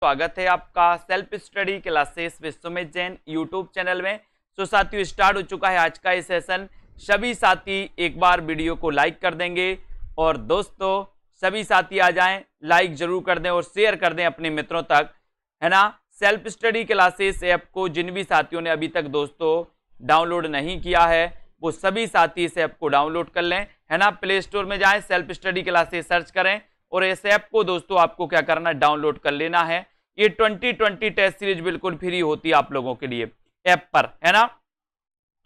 स्वागत है आपका self study classes Vishwamit Jain YouTube channel में। तो साथियों स्टार्ट हो चुका है आज का ये सेशन। सभी साथी एक बार वीडियो को लाइक कर देंगे और दोस्तों सभी साथी आ जाएं, लाइक जरूर कर दें और शेयर कर दें अपने मित्रों तक, है ना। सेल्फ स्टडी क्लासेस ऐप को जिन भी साथियों ने अभी तक दोस्तों डाउनलोड नहीं किया है वो सभी साथी इस ऐप को डाउनलोड कर लें, है ना। प्ले स्टोर में जाएं, सेल्फ स्टडी क्लासेस सर्च करें और इस ऐप को दोस्तों आपको क्या करना है, डाउनलोड कर लेना है। ये 2020 टेस्ट सीरीज बिल्कुल फ्री होती है आप लोगों के लिए ऐप पर, है ना।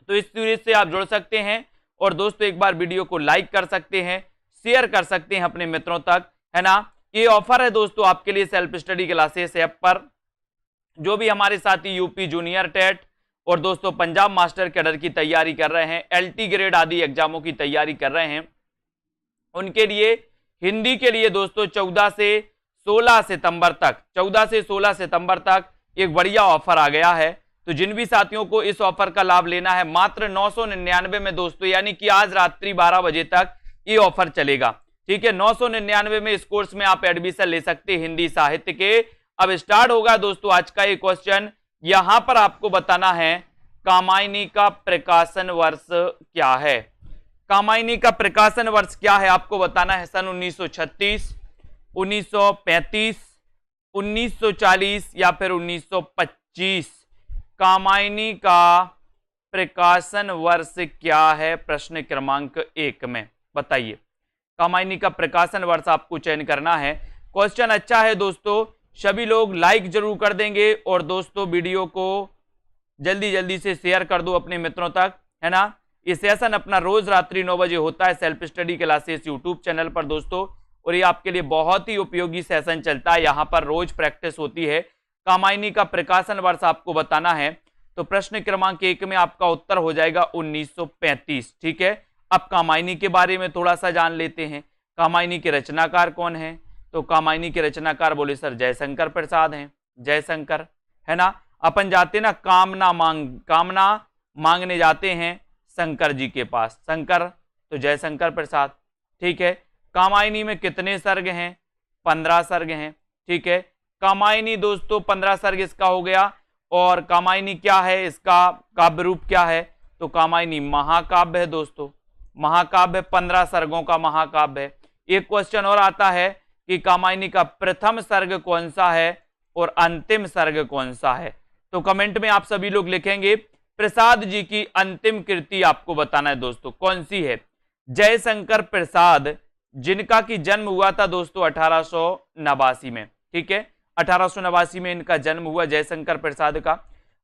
तो इस सीरीज से आप जुड़ सकते हैं और दोस्तों एक बार वीडियो को लाइक कर सकते हैं, शेयर कर सकते हैं अपने मित्रों तक, है ना। ये ऑफर है दोस्तों आपके लिए सेल्फ स्टडी क्लासेस ऐप पर। जो भी हमारे साथी यूपी जूनियर टेट और दोस्तों पंजाब मास्टर कैडर की तैयारी कर रहे हैं, एलटी ग्रेड आदि एग्जामों की तैयारी कर रहे हैं, उनके लिए हिंदी के लिए दोस्तों 14 से 16 सितंबर तक एक बढ़िया ऑफर आ गया है। तो जिन भी साथियों को इस ऑफर का लाभ लेना है मात्र 999 में दोस्तों, यानी कि आज रात्रि 12 बजे तक ये ऑफर चलेगा, ठीक है। 999 में इस कोर्स में आप एडमिशन ले सकते हैं हिंदी साहित्य के। अब स्टार्ट होगा दोस्तों आज का ये क्वेश्चन। यहां पर आपको बताना है कामायनी का प्रकाशन वर्ष क्या है। कामायनी का प्रकाशन वर्ष क्या है आपको बताना है। सन 1936, 1935, 1940 या फिर 1925। कामायनी का प्रकाशन वर्ष क्या है प्रश्न क्रमांक 1 में बताइए। कामायनी का प्रकाशन वर्ष आपको चयन करना है। क्वेश्चन अच्छा है दोस्तों, सभी लोग लाइक जरूर कर देंगे और दोस्तों वीडियो को जल्दी जल्दी से शेयर कर दो अपने मित्रों तक, है ना। ये सेशन अपना रोज रात्रि 9 बजे होता है self study classes YouTube channel पर दोस्तों, और ये आपके लिए बहुत ही उपयोगी सेशन चलता है। यहाँ पर रोज प्रैक्टिस होती है। कामायनी का प्रकाशन वर्ष आपको बताना है तो प्रश्न क्रमांक 1 में आपका उत्तर हो जाएगा 1935, ठीक है। अब कामायनी के बारे में थोड़ा सा जान लेते हैं। कामायनी के रचनाकार कौन है, तो कामायनी के रचनाकार बोले सर जयशंकर प्रसाद हैं, जयशंकर, है ना। अपन जाते ना कामना मांगने जाते हैं शंकर जी के पास, शंकर तो जयशंकर प्रसाद, ठीक है। कामायनी में कितने सर्ग हैं, 15 सर्ग हैं, ठीक है। कामायनी दोस्तों 15 सर्ग इसका हो गया। और कामायनी क्या है, इसका काव्य रूप क्या है, तो कामायनी महाकाव्य है दोस्तों, महाकाव्य 15 सर्गों का महाकाव्य है। एक क्वेश्चन और आता है कि कामायनी का प्रथम सर्ग कौन सा है और अंतिम सर्ग कौन सा है। तो कमेंट में आप सभी लोग लिखेंगे प्रसाद जी की अंतिम कृति आपको बताना है दोस्तों कौन सी है। जयशंकर प्रसाद जिनका की जन्म हुआ था दोस्तों 1889 में, ठीक है। 1889 में इनका जन्म हुआ जयशंकर प्रसाद का।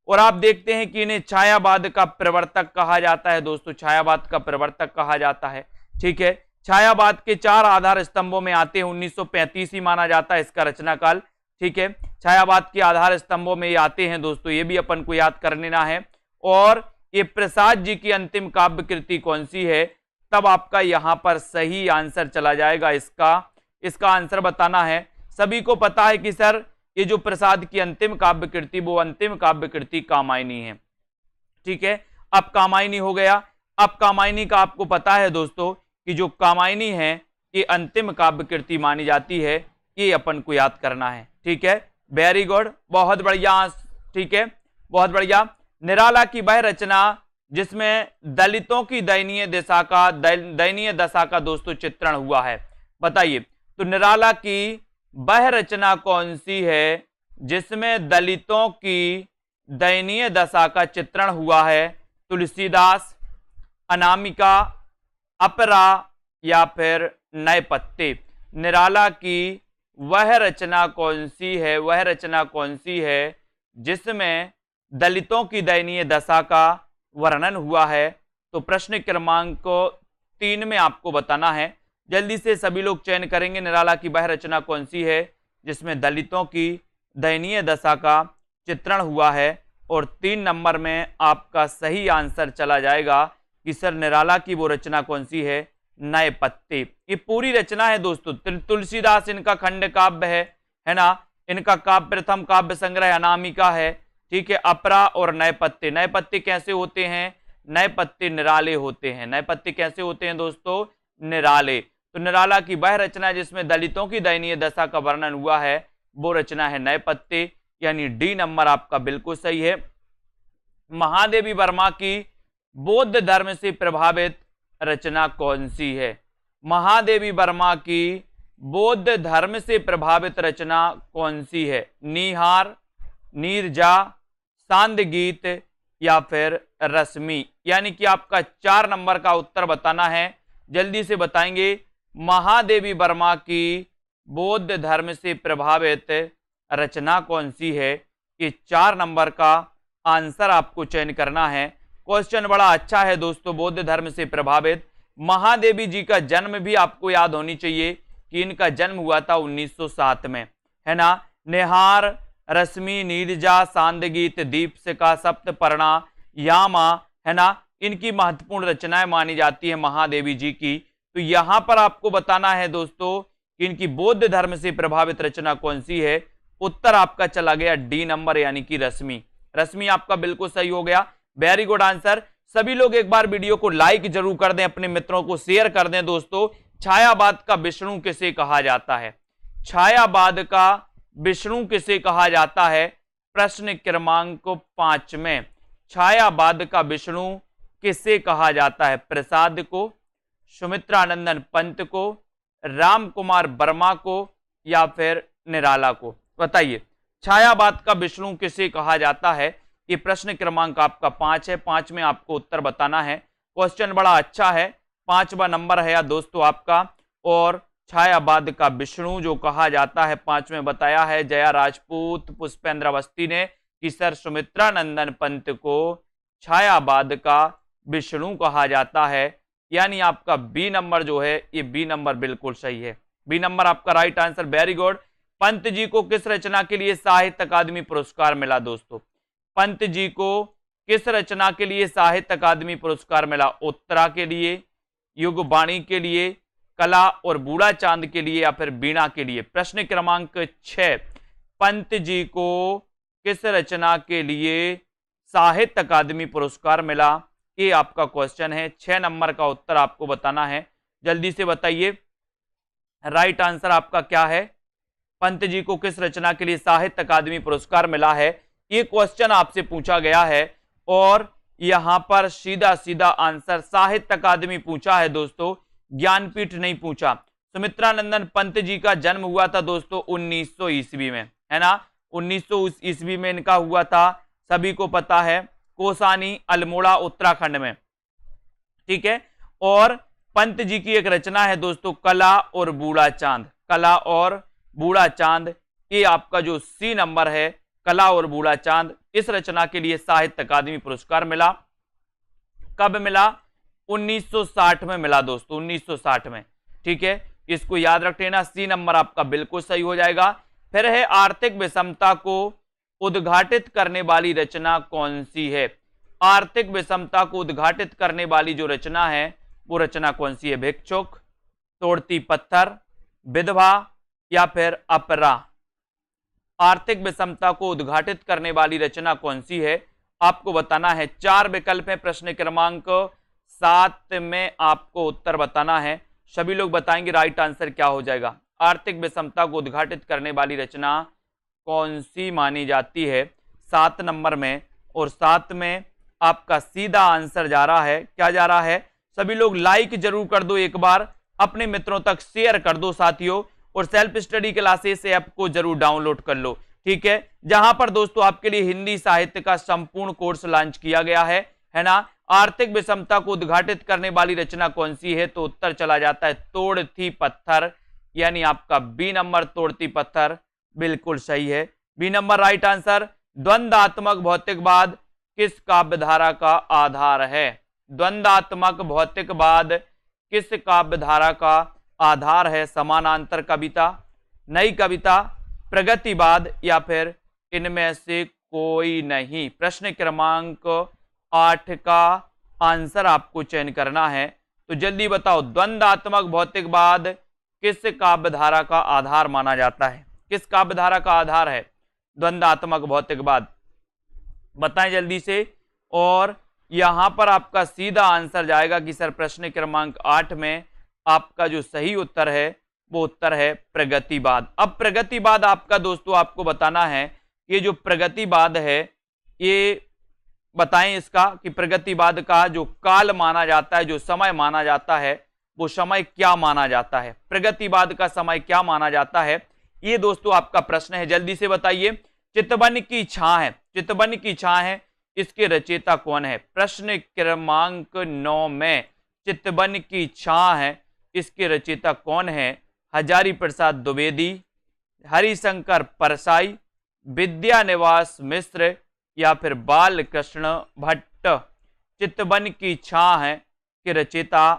और आप देखते हैं कि इन्हें छायावाद का प्रवर्तक कहा जाता है दोस्तों, छायावाद का प्रवर्तक कहा जाता है, ठीक है। छायावाद के 4 आधार स्तंभों में आते हैं, 1935 ही माना जाता है इसका रचनाकाल, ठीक है। छायावाद के आधार स्तंभों में ये आते हैं दोस्तों, ये भी अपन को याद कर लेना है। और ये प्रसाद जी की अंतिम काव्य कृति कौन सी है, तब आपका यहां पर सही आंसर चला जाएगा। इसका आंसर बताना है। सभी को पता है कि सर ये जो प्रसाद की अंतिम काव्य कृति वो अंतिम काव्य कृति कामायनी है, ठीक है। अब कामायनी हो गया। अब कामायनी का आपको पता है दोस्तों कि जो कामायनी है ये अंतिम काव्य कृति मानी जाती है, ये अपन को याद करना है, ठीक है। वेरी गुड, बहुत बढ़िया, ठीक है, बहुत बढ़िया। निराला की वह रचना जिसमें दलितों की दयनीय दशा का दोस्तों चित्रण हुआ है, बताइए। तो निराला की वह रचना कौन सी है जिसमें दलितों की दयनीय दशा का चित्रण हुआ है। तुलसीदास, अनामिका, अपरा या फिर नयपत्ते। निराला की वह रचना कौन सी है, वह रचना कौन सी है जिसमें दलितों की दयनीय दशा का वर्णन हुआ है। तो प्रश्न क्रमांक 3 में आपको बताना है। जल्दी से सभी लोग चयन करेंगे निराला की वह रचना कौन सी है जिसमें दलितों की दयनीय दशा का चित्रण हुआ है। और 3 नंबर में आपका सही आंसर चला जाएगा कि सर निराला की वो रचना कौन सी है, नए पत्ते। ये पूरी रचना है दोस्तों, तुलसीदास इनका खंड काव्य है ना। इनका काव्य प्रथम काव्य संग्रह अनामिका है, ठीक है। अपरा और नए पत्ते। नए पत्ते कैसे होते हैं, नए पत्ते निराले होते हैं। नए पत्ते कैसे होते हैं दोस्तों, निराले। तो निराला की वह रचना जिसमें दलितों की दयनीय दशा का वर्णन हुआ है वो रचना है नए पत्ते, यानी डी नंबर आपका बिल्कुल सही है। महादेवी वर्मा की बौद्ध धर्म से प्रभावित रचना कौन सी है? महादेवी वर्मा की बौद्ध धर्म से प्रभावित रचना कौन सी है? नीहार, नीरजा, सांद गीत या फिर रश्मि? यानी कि आपका 4 नंबर का उत्तर बताना है, जल्दी से बताएंगे। महादेवी वर्मा की बौद्ध धर्म से प्रभावित रचना कौन सी है? ये 4 नंबर का आंसर आपको चयन करना है। क्वेश्चन बड़ा अच्छा है दोस्तों, बौद्ध धर्म से प्रभावित। महादेवी जी का जन्म भी आपको याद होनी चाहिए कि इनका जन्म हुआ था 1907 में, है ना। निहार, रश्मि, नीरजा, सांदगीत, दीपशिखा, सप्तपर्णा, यामा, है ना, इनकी महत्वपूर्ण रचनाएं मानी जाती है महादेवी जी की। तो यहां पर आपको बताना है दोस्तों कि इनकी बौद्ध धर्म से प्रभावित रचना कौन सी है। उत्तर आपका चला गया डी नंबर, यानी कि रश्मि। रश्मि आपका बिल्कुल सही हो गया, वेरी गुड आंसर। सभी लोग एक बार वीडियो को लाइक जरूर कर दें, अपने मित्रों को शेयर कर दें दोस्तों। छायावाद का विष्णु किसे कहा जाता है? छायावाद का विष्णु किसे कहा जाता है? प्रश्न क्रमांक 5 में छायावाद का विष्णु किसे कहा जाता है? प्रसाद को, सुमित्रानंदन पंत को, राम कुमार वर्मा को या फिर निराला को? बताइए, छायावाद का विष्णु किसे कहा जाता है? ये प्रश्न क्रमांक आपका 5 है। 5 में आपको उत्तर बताना है। क्वेश्चन बड़ा अच्छा है, 5वां नंबर है या दोस्तों आपका। और छायावाद का विष्णु जो कहा जाता है 5 में बताया है जया राजपूत, पुष्पेंद्र अवस्थी ने कि सर सुमित्रानंदन पंत को छायावाद का विष्णु कहा जाता है, यानी आपका बी नंबर जो है ये बी नंबर बिल्कुल सही है। बी नंबर आपका right answer, very good. Pant ji को किस रचना के लिए साहित्य अकादमी पुरस्कार मिला दोस्तों? पंत जी को किस रचना के लिए साहित्य अकादमी पुरस्कार मिला? उत्तरा के लिए, युगवाणी के लिए, कला और बूढ़ा चांद के लिए या फिर बीणा के लिए? प्रश्न क्रमांक 6, पंत जी को किस रचना के लिए साहित्य अकादमी पुरस्कार मिला? ये आपका क्वेश्चन है। 6 नंबर का उत्तर आपको बताना है, जल्दी से बताइए। राइट आंसर आपका क्या है? पंत जी को किस रचना के लिए साहित्य अकादमी पुरस्कार मिला है, ये क्वेश्चन आपसे पूछा गया है। और यहां पर सीधा सीधा आंसर साहित्य अकादमी पूछा है दोस्तों, ज्ञानपीठ नहीं पूछा। सुमित्रानंदन पंत जी का जन्म हुआ था दोस्तों 1900 ईस्वी में, है ना। 1900 ईस्वी में इनका हुआ था, सभी को पता है, कोसानी अल्मोड़ा उत्तराखंड में, ठीक है। और पंत जी की एक रचना है दोस्तों कला और बूढ़ा चांद। कला और बूढ़ा चांद, ये आपका जो सी नंबर है, कला और बूढ़ा चांद, इस रचना के लिए साहित्य अकादमी पुरस्कार मिला। कब मिला? 1960 में मिला दोस्तों, 1960 में, ठीक है। इसको याद रख लेना, सी नंबर आपका बिल्कुल सही हो जाएगा। फिर है आर्थिक विषमता को उद्घाटित करने वाली रचना कौन सी है? आर्थिक विषमता को उद्घाटित करने वाली जो रचना है वो रचना कौन सी है? भिक्षुक, तोड़ती पत्थर, विधवा या फिर अपरा? आर्थिक विषमता को उद्घाटित करने वाली रचना कौन सी है, आपको बताना है। 4 विकल्प है, प्रश्न क्रमांक 7 में आपको उत्तर बताना है। सभी लोग बताएंगे राइट आंसर क्या हो जाएगा। आर्थिक विषमता को उद्घाटित करने वाली रचना कौन सी मानी जाती है 7 नंबर में? और 7 में आपका सीधा आंसर जा रहा है, क्या जा रहा है? सभी लोग लाइक जरूर कर दो, एक बार अपने मित्रों तक शेयर कर दो साथियों। और सेल्फ स्टडी क्लासेस ऐप को जरूर डाउनलोड कर लो, ठीक है, जहां पर दोस्तों आपके लिए हिंदी साहित्य का संपूर्ण कोर्स लॉन्च किया गया है ना। आर्थिक विषमता को उद्घाटित करने वाली रचना कौन सी है? तो उत्तर चला जाता है तोड़ती पत्थर, यानी आपका बी नंबर तोड़ती पत्थर बिल्कुल सही है। B number right answer. द्वंद्वात्मक भौतिकवाद किस काव्यधारा का आधार है? द्वंद्वात्मक भौतिकवाद किस काव्यधारा का आधार है? समानांतर कविता, नई कविता, प्रगतिवाद या फिर इनमें से कोई नहीं? प्रश्न क्रमांक 8 का आंसर आपको चयन करना है, तो जल्दी बताओ। द्वंद्वात्मक भौतिकवाद किस काव्यधारा का आधार माना जाता है? किस काव्यधारा का आधार है द्वंद्वात्मक भौतिकवाद? बताएं जल्दी से। और यहां पर आपका सीधा आंसर जाएगा कि सर प्रश्न क्रमांक 8 में आपका जो सही उत्तर है वो उत्तर है प्रगतिवाद। अब प्रगतिवाद आपका दोस्तों आपको बताना है, ये जो प्रगतिवाद है ये बताएं इसका कि प्रगतिवाद का जो काल माना जाता है, जो समय माना जाता है, वो समय क्या माना जाता है, प्रगतिवाद का समय क्या माना जाता है, ये दोस्तों आपका प्रश्न है। जल्दी से बताइए। चितवन की छां है, चितवन की छां है, इसके रचयिता कौन है? प्रश्न क्रमांक 9 में चितवन की छां है, इसके रचयिता कौन है? हजारी प्रसाद द्विवेदी, हरिशंकर परसाई, विद्यानिवास मिश्र या फिर बाल कृष्ण भट्ट। चितवन की छां है के रचयिता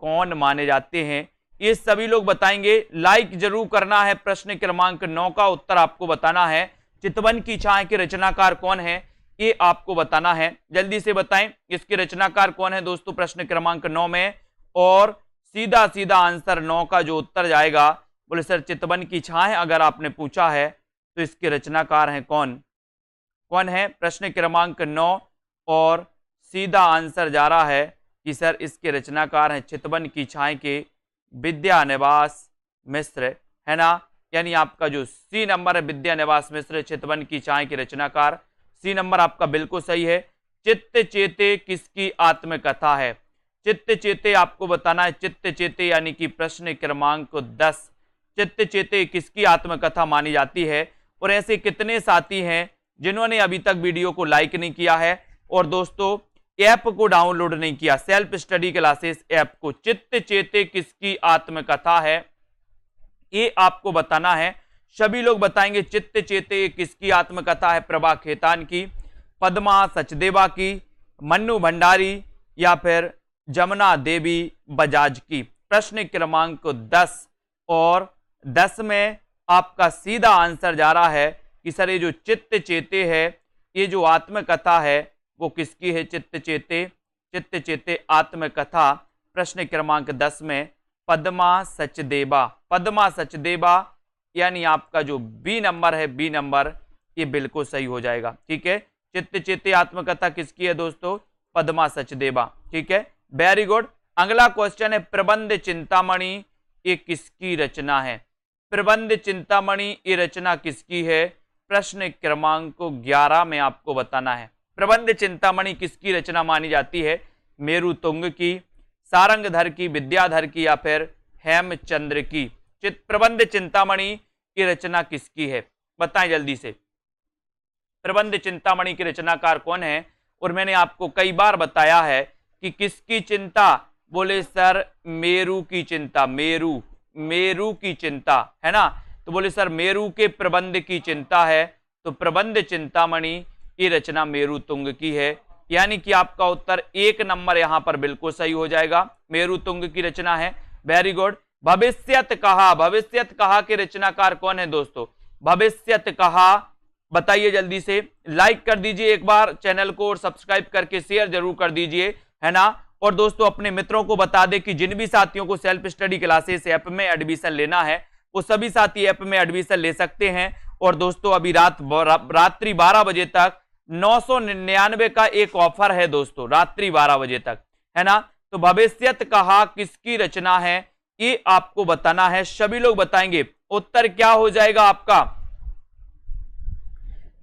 कौन माने जाते हैं? ये सभी लोग बताएंगे। लाइक जरूर करना है। प्रश्न क्रमांक 9 का उत्तर आपको बताना है। चितवन की छां के रचनाकार कौन है ये आपको बताना है। जल्दी से बताएं इसके रचनाकार कौन है दोस्तों प्रश्न क्रमांक 9 में। और सीधा सीधा आंसर 9 का जो उत्तर जाएगा, बोले सर चितवन की छां है, अगर आपने पूछा है तो इसके रचनाकार हैं कौन? कौन है? प्रश्न क्रमांक 9 और सीधा आंसर जा रहा है कि सर इसके रचनाकार हैं चितवन की छां के विद्यानिवास मिश्र, है ना। यानी आपका जो सी नंबर है विद्यानिवास मिश्र चितवन की छां के रचनाकार, सी नंबर आपका बिल्कुल सही है। चित्त चेते किसकी आत्मकथा है? चित्त चेते आपको बताना है। चित्त चेते यानी कि प्रश्न क्रमांक 10, चित्त चेते किसकी आत्मकथा मानी जाती है? और ऐसे कितने साथी हैं जिन्होंने अभी तक वीडियो को लाइक नहीं किया है और दोस्तों ऐप को डाउनलोड नहीं किया, सेल्फ स्टडी क्लासेस ऐप को? चित्त चेते किसकी आत्मकथा है ये आपको बताना है। सभी लोग बताएंगे चित्त चेते किसकी आत्मकथा है? प्रभा खेतान की, पद्मा सचदेवा की, मन्नू भंडारी या फिर जमुना देवी बजाज की। प्रश्न क्रमांक 10 और 10 में आपका सीधा आंसर जा रहा है कि सर ये जो चित्त चेते है, ये जो आत्मकथा है वो किसकी है? चित्त चेते, चित्त चेते आत्मकथा प्रश्न क्रमांक 10 में पद्मा सचदेवा, पद्मा सचदेवा यानी आपका जो बी नंबर है, बी नंबर ये बिल्कुल सही हो जाएगा। ठीक है, चित्त चेते आत्मकथा किसकी है दोस्तों? पद्मा सचदेवा। ठीक है, वेरी गुड। अगला क्वेश्चन है प्रबंध चिंतामणि ये किसकी रचना है? प्रबंध चिंतामणि ये रचना किसकी है? प्रश्न क्रमांक 11 में आपको बताना है। प्रबंध चिंतामणि किसकी रचना मानी जाती है? मेरु तुंग की, सारंगधर की, विद्याधर की या फिर हेमचंद्र की? प्रबंध चिंतामणि की रचना किसकी है? बताएं जल्दी से। प्रबंध चिंतामणि के रचनाकार कौन है? और मैंने आपको कई बार बताया है कि किसकी चिंता? बोले सर मेरु की चिंता, मेरु, मेरु की चिंता, है ना। तो बोले सर मेरु के प्रबंध की चिंता है, तो प्रबंध चिंतामणि की रचना मेरु तुंग की है। यानी कि आपका उत्तर 1 नंबर यहां पर बिल्कुल सही हो जाएगा, मेरु तुंग की रचना है। Very good. भविष्यत कहा, भविष्यत कहा के रचनाकार कौन है दोस्तों? भविष्यत कहा बताइए जल्दी से। लाइक कर दीजिए एक बार चैनल को और सब्सक्राइब करके शेयर जरूर कर दीजिए, है ना। और दोस्तों अपने मित्रों को बता दें कि जिन भी साथियों को सेल्फ स्टडी क्लासेस ऐप में एडमिशन लेना है वो सभी साथी ऐप में एडमिशन ले सकते हैं। और दोस्तों अभी रात्रि 12 बजे तक 999 का एक ऑफर है दोस्तों, रात्रि 12 बजे तक, है ना। तो भविष्यत कहा किसकी रचना है ये आपको बताना है। सभी लोग बताएंगे उत्तर क्या हो जाएगा आपका।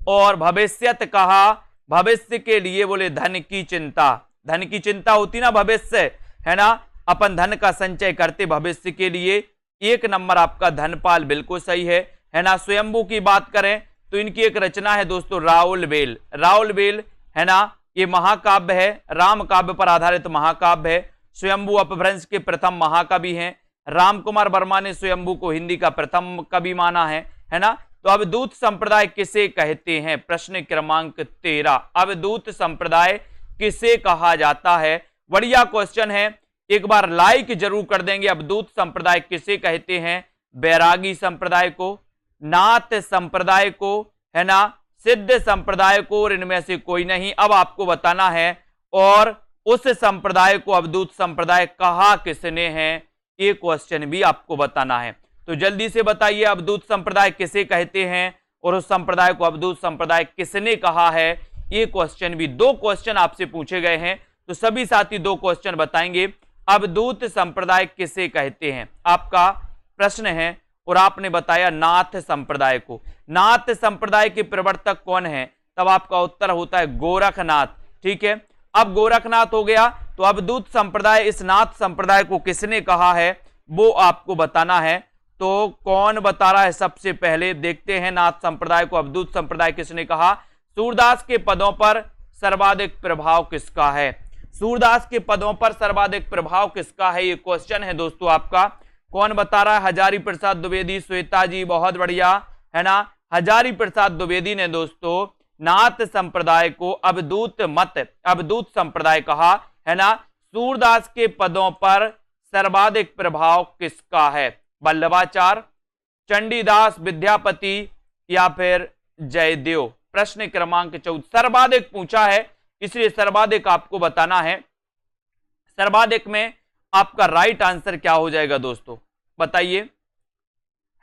और भविष्यत कहा, भविष्य के लिए बोले धन की चिंता, धन की चिंता होती ना भविष्य, है ना। अपन धन का संचय करते भविष्य के लिए। 1 नंबर आपका धनपाल बिल्कुल सही है ना। स्वयंभू की बात करें तो इनकी एक रचना है दोस्तों राउल बेल, राउल बेल, है ना। ये महाकाव्य है, राम काव्य पर आधारित महाकाव्य है। स्वयंभू अपभ्रंश के प्रथम महाकवि हैं। राम कुमार वर्मा ने स्वयंभू को हिंदी का प्रथम कवि माना है ना। तो अवधूत संप्रदाय किसे कहते हैं? प्रश्न क्रमांक 13, अवधूत संप्रदाय किसे कहा जाता है? बढ़िया क्वेश्चन है, एक बार लाइक जरूर कर देंगे। अवधूत संप्रदाय किसे कहते हैं? बैरागी संप्रदाय को, नाथ संप्रदाय को, है ना, सिद्ध संप्रदाय को, और इनमें से कोई नहीं। अब आपको बताना है और उस संप्रदाय को अवधूत संप्रदाय कहा किसने है, ये क्वेश्चन भी आपको बताना है। तो जल्दी से बताइए अवधूत संप्रदाय किसे कहते हैं और उस संप्रदाय को अवधूत संप्रदाय किसने कहा है। ये क्वेश्चन भी, 2 क्वेश्चन आपसे पूछे गए हैं, तो सभी साथी 2 क्वेश्चन बताएंगे। अवधूत संप्रदाय किसे कहते हैं? आपका प्रश्न है और आपने बताया नाथ संप्रदाय को। नाथ संप्रदाय के प्रवर्तक कौन है? तब आपका उत्तर होता है गोरखनाथ। ठीक है, अब गोरखनाथ हो गया, तो अवधूत संप्रदाय, इस नाथ संप्रदाय को किसने कहा है वो आपको बताना है। तो कौन बता रहा है? सबसे पहले देखते हैं नाथ संप्रदाय को अवधूत संप्रदाय किसने कहा। सूरदास के पदों पर सर्वाधिक प्रभाव किसका है? सूरदास के पदों पर सर्वाधिक प्रभाव किसका है, ये क्वेश्चन है दोस्तों आपका। कौन बता रहा है? हजारी प्रसाद द्विवेदी। श्वेता जी बहुत बढ़िया, है ना। हजारी प्रसाद द्विवेदी ने दोस्तों नाथ संप्रदाय को अवधूत संप्रदाय कहा, है ना। सूरदास के पदों पर सर्वाधिक प्रभाव किसका है? वल्लभाचार्य, चंडीदास, विद्यापति या फिर जयदेव। प्रश्न क्रमांक 14 सर्वाधिक पूछा है, इसलिए सर्वाधिक आपको बताना है। सर्वाधिक में आपका राइट आंसर क्या हो जाएगा दोस्तों, बताइए,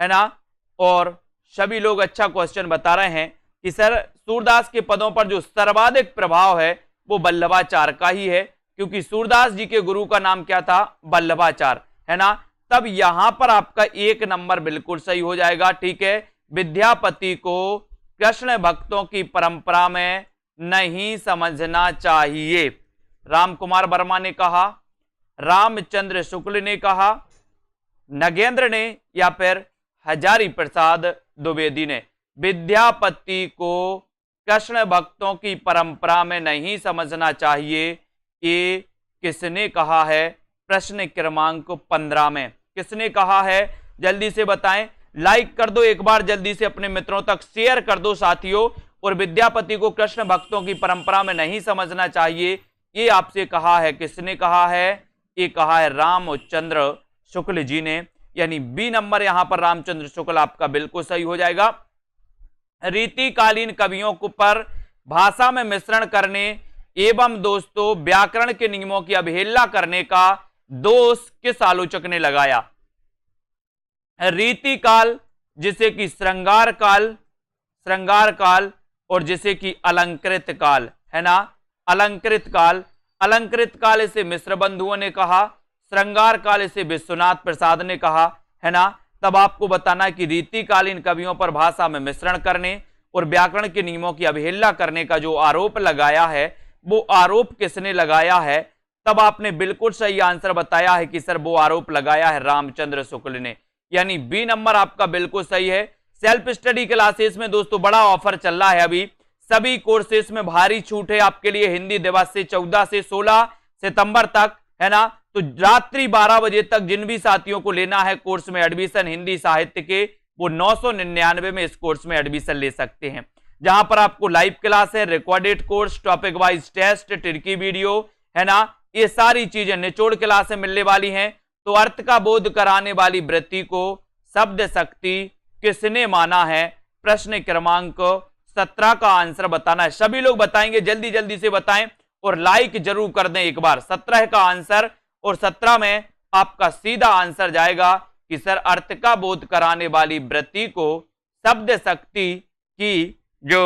है ना। और सभी लोग अच्छा क्वेश्चन बता रहे हैं कि सर सूरदास के पदों पर जो सर्वाधिक प्रभाव है वो वल्लभाचार्य का ही है, क्योंकि सूरदास जी के गुरु का नाम क्या था? वल्लभाचार्य, है ना। तब यहां पर आपका 1 नंबर बिल्कुल सही हो जाएगा। ठीक है, विद्यापति को कृष्ण भक्तों की परंपरा में नहीं समझना चाहिए, राम कुमार वर्मा ने कहा, रामचंद्र शुक्ल ने कहा, नगेंद्र ने या फिर हजारी प्रसाद द्विवेदी ने। विद्यापति को कृष्ण भक्तों की परंपरा में नहीं समझना चाहिए, ये किसने कहा है? प्रश्न क्रमांक 15 में किसने कहा है? जल्दी से बताएं, लाइक कर दो एक बार, जल्दी से अपने मित्रों तक शेयर कर दो साथियों। और विद्यापति को कृष्ण भक्तों की परंपरा में नहीं समझना चाहिए, ये आपसे कहा है, किसने कहा है? ये कहा है रामचंद्र शुक्ल जी ने, यानी बी नंबर यहां पर रामचंद्र शुक्ल आपका बिल्कुल सही हो जाएगा। रीतिकालीन कवियों को पर भाषा में मिश्रण करने एवं दोस्तों व्याकरण के नियमों की अवहेलना करने का दोष किस आलोचक ने लगाया? रीतिकाल, जिसे कि श्रृंगार काल और जिसे कि अलंकृत काल, है ना। अलंकृत काल इसे मिश्र बंधुओं ने कहा, श्रृंगार काल इसे विश्वनाथ प्रसाद ने कहा, है ना। तब आपको बताना कि रीतिकालीन कवियों पर भाषा में मिश्रण करने और व्याकरण के नियमों की अवहेलना करने का जो आरोप लगाया है वो आरोप किसने लगाया है? तब आपने बिल्कुल सही आंसर बताया है कि सर वो आरोप लगाया है रामचंद्र शुक्ल ने, यानी बी नंबर आपका बिल्कुल सही है। सेल्फ स्टडी क्लासेस में दोस्तों बड़ा ऑफर चल रहा है अभी, सभी कोर्सेस में भारी छूट है आपके लिए हिंदी दिवस से 14 से 16 सितंबर तक, है ना। तो रात्रि 12 बजे तक जिन भी साथियों को लेना है कोर्स में एडमिशन हिंदी साहित्य के, वो 999 में इस कोर्स में एडमिशन ले सकते हैं, जहां पर आपको लाइव क्लास है, recorded course, topic wise test, tricky video, है ना। ये सारी चीजें निचोड़ क्लासें मिलने वाली हैं। तो अर्थ का बोध कराने वाली वृत्ति को शब्द शक्ति किसने माना है? प्रश्न क्रमांक 17 का आंसर बताना है। सभी लोग बताएंगे, जल्दी जल्दी से बताएं और लाइक जरूर कर दें एक बार। 17 का आंसर, और 17 में आपका सीधा आंसर जाएगा कि सर अर्थ का बोध कराने वाली वृत्ति को शब्द शक्ति की जो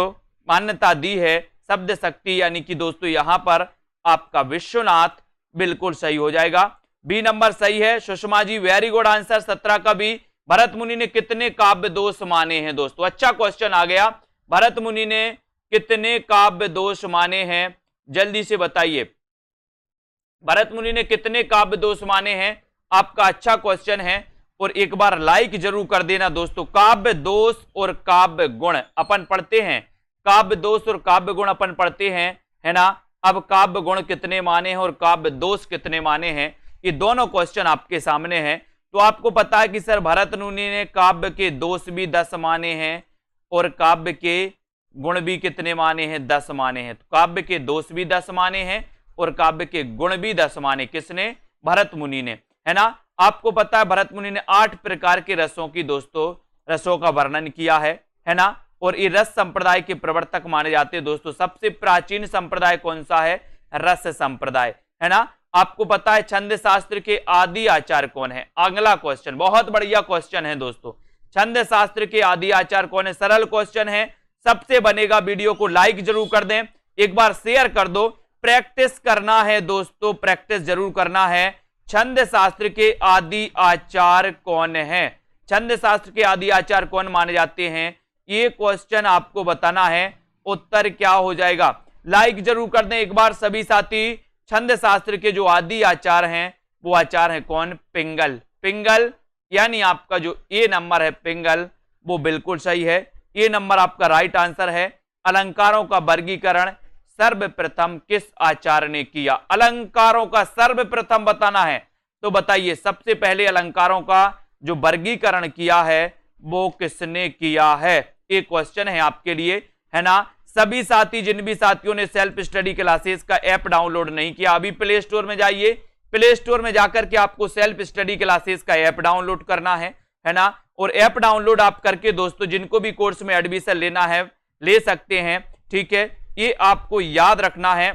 मान्यता दी है, शब्द शक्ति यानी कि दोस्तों यहां पर आपका विश्वनाथ बिल्कुल सही हो जाएगा। बी नंबर सही है। Sushma ji very good answer 17 का बी। भरत मुनि ने कितने काव्य दोष माने हैं दोस्तों? अच्छा क्वेश्चन आ गया। भरत मुनि ने कितने काव्य दोष माने हैं? जल्दी से बताइए, भरत मुनि ने कितने काव्य दोष माने हैं? आपका अच्छा क्वेश्चन है और एक बार लाइक जरूर कर देना दोस्तों। काव्य दोष और काव्य गुण अपन पढ़ते हैं, काव्य दोष और काव्य गुण अपन पढ़ते हैं, है ना। अब काव्य गुण कितने माने हैं और काव्य दोष कितने माने हैं, ये दोनों क्वेश्चन आपके सामने हैं। तो आपको पता है कि सर भरत मुनि ने काव्य के दोष भी 10 माने हैं और काव्य के गुण भी कितने माने हैं? 10 माने हैं। तो काव्य के दोष भी 10 माने हैं और काव्य के गुण भी 10 माने, किसने? भरत मुनि ने, है ना। आपको पता है भरत मुनि ने 8 प्रकार के रसों की दोस्तों रसों का वर्णन किया है ना। और ये रस संप्रदाय के प्रवर्तक माने जाते हैं दोस्तों। सबसे प्राचीन संप्रदाय कौन सा है? रस संप्रदाय, है ना। आपको पता है छंद शास्त्र के आदि आचार्य कौन है? अगला क्वेश्चन बहुत बढ़िया क्वेश्चन है दोस्तों। छंद शास्त्र के आदि आचार्य कौन है? सरल क्वेश्चन है, सबसे बनेगा। वीडियो को लाइक जरूर कर दें, एक बार शेयर कर दो। प्रैक्टिस करना है दोस्तों, प्रैक्टिस जरूर करना है। छंद शास्त्र के आदि आचार्य कौन है? छंद शास्त्र के आदि आचार्य कौन माने जाते हैं? ये क्वेश्चन आपको बताना है, उत्तर क्या हो जाएगा? लाइक जरूर कर दें एक बार सभी साथी। छंद शास्त्र के जो आदि आचार्य हैं वो आचार्य है कौन? पिंगल। पिंगल यानी आपका जो ए नंबर है पिंगल वो बिल्कुल सही है, ये नंबर आपका राइट आंसर है। अलंकारों का वर्गीकरण सर्वप्रथम किस आचार्य ने किया? अलंकारों का सर्वप्रथम बताना है तो बताइए, सबसे पहले अलंकारों का जो वर्गीकरण किया है वो किसने किया है? एक क्वेश्चन है आपके लिए, है ना। सभी साथी, जिन भी साथियों ने सेल्फ स्टडी क्लासेस का ऐप डाउनलोड नहीं किया, अभी प्ले स्टोर में जाइए, प्ले स्टोर में जाकर के आपको सेल्फ स्टडी क्लासेस का ऐप डाउनलोड करना है ना। और ऐप डाउनलोड आप करके दोस्तों जिनको भी कोर्स में एडमिशन लेना है ले सकते हैं, ठीक है, ये आपको याद रखना है